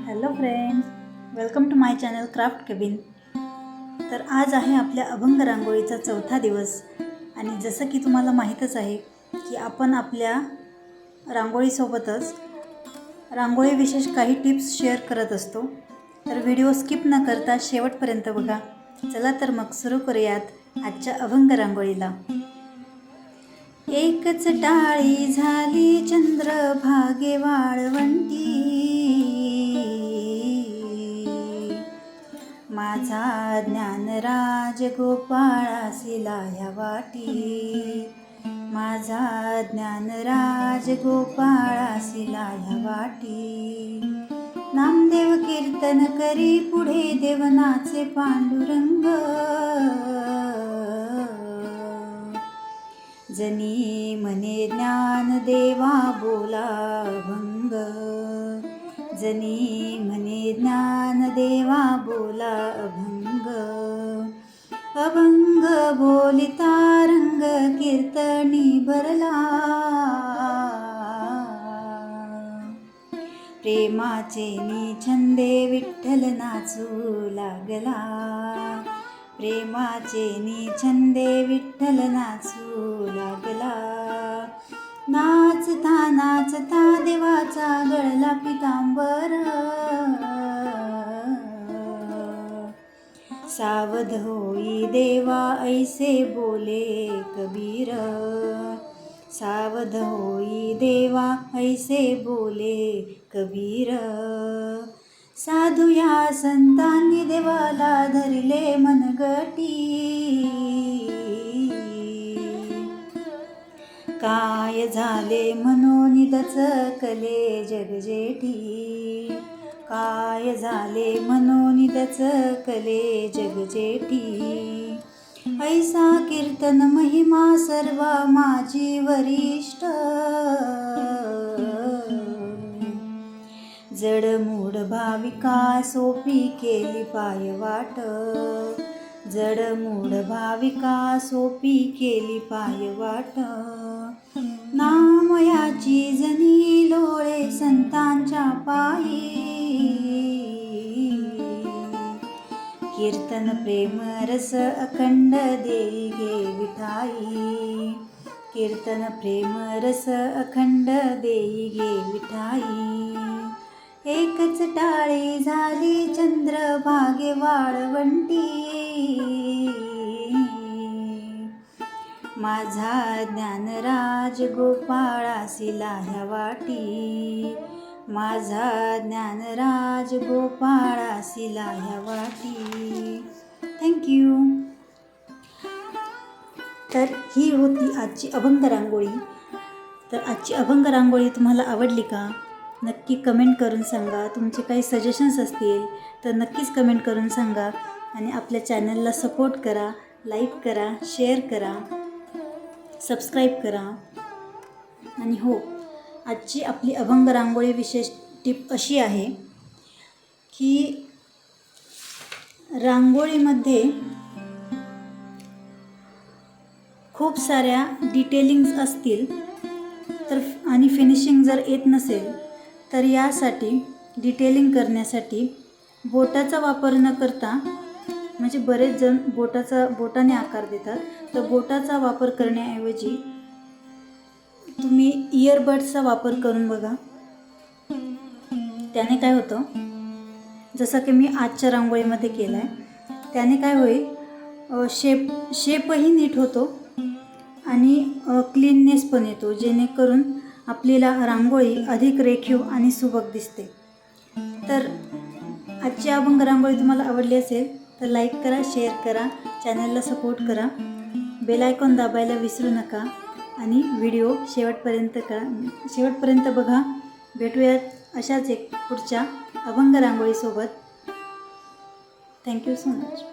Hello friends, welcome to my channel craft cabin. तर आज आहे आपल्या अभंग रांगोळीचा चौथा दिवस आणि जसं की तुम्हाला माहीतच आहे की आपण आपल्या रांगोळीसोबतच रांगोळी विशेष काही टिप्स शेअर करत असतो। तर व्हिडिओ स्किप न करता शेवटपर्यंत बघा। चला तर मग सुरू करूयात आजच्या अभंग रांगोळीला। एकच टाळी झाली चंद्रभागे वाळवंटी, माझा ज्ञानराज गोपाळासिला ह्या वाटी, माझा ज्ञानराज गोपाळासिला ह्या वाटी। नामदेव कीर्तन करी पुढे देवनाचे पांडुरंग, जनी म्हणे ज्ञान देवा बोला अभंग, जनी म्हणे ज्ञान देवा बोला अभंग। अभंग बोलिता रंग कीर्तनी भरला, प्रेमाचे छंदे विठ्ठल नाचू लागला, प्रेमाचे छंदे विठ्ठल नाचू लागला। नाचता नाचता देवाचा गळला पितांबर, सावध होई देवा ऐसे बोले कबीर, सावध होई देवा ऐसे बोले कबीर। साधू या संतांनी देवाला धरले मनगटी, काय झाले म्हणून दचकले जगजेठी, काय झाले म्हणून दचकले जगजेठी। ऐसा कीर्तन महिमा सर्वा माझी वरिष्ठ, जडमूड भाविका सोपी केली पायवाट, जडमूड भाविका सोपी केली पायवाट। नामयाची जनी लोळे संतांच्या पायी, कीर्तन प्रेम रस अखंड देई गे विठाई, कीर्तन प्रेम रस अखंड देई गे विठाई। एकच टाळी झाली चंद्रभागे वाळवंटी, माझा ज्ञानराज गोपाळासिला ह्या वाटी, माझा ज्ञानराज गोपाळासिला ह्या वाटी। थँक्यू। तर ही होती आजची अभंग रांगोळी। तर आजची अभंग रांगोळी तुम्हाला आवडली का? नक्की कमेंट करून सांगा। तुमचे काही सजेशन्स असतील तर नक्कीच कमेंट करून सांगा आणि आपल्या चॅनलला सपोर्ट करा, लाईक करा, शेअर करा, सबस्क्राईब करा। आणि हो, आजची आपली अभंग रांगोळी विशेष टिप अशी आहे की रांगोळीमध्ये खूप साऱ्या डिटेलिंग्स असतील तर आणि फिनिशिंग जर येत नसेल तर यासाठी डिटेलिंग करण्यासाठी बोटाचा वापर न करता, म्हणजे बरेच जण बोटाने आकार देतात, तर बोटाचा वापर करण्याऐवजी तुम्ही इयरबड्सचा वापर करून बघा। त्याने काय होतं, जसं की मी आजच्या रांगोळीमध्ये केलं आहे, त्याने काय होईल, शेपही नीट होतो आणि क्लीननेस पण येतो, जेणेकरून आपल्याला रांगोळी अधिक रेखीव आणि सुबक दिसते। तर आजची अभंग रांगोळी तुम्हाला आवडली असेल तर लाईक करा, शेअर करा, चॅनलला सपोर्ट करा, बेल आयकॉन दाबायला विसरू नका आणि व्हिडिओ शेवटपर्यंत बघा। भेटूयात अशाच एक पुढच्या अभंग रांगोळीसोबत। Thank you so much.